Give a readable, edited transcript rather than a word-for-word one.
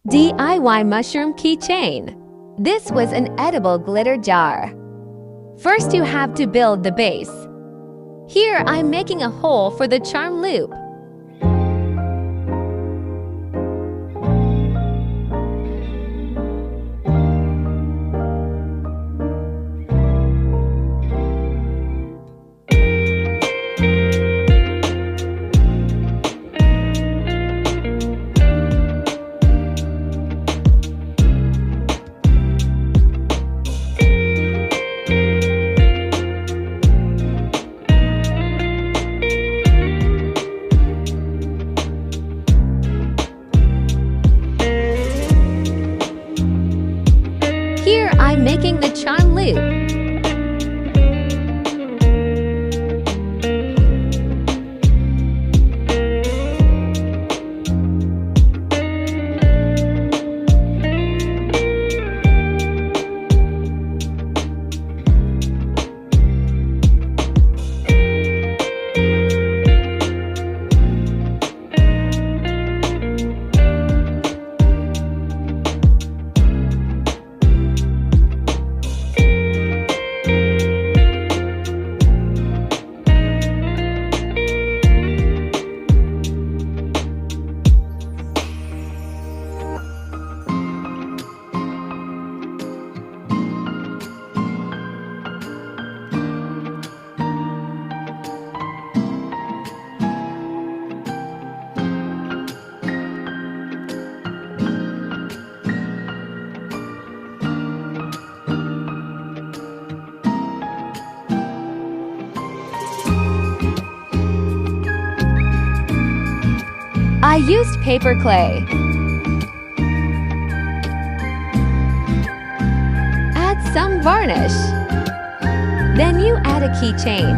DIY mushroom keychain. This was an edible glitter jar. First, you have to build the base. Here, I'm making a hole for the charm loop. Here, I'm making the charm loop. I used paper clay. Add some varnish. Then you add a keychain.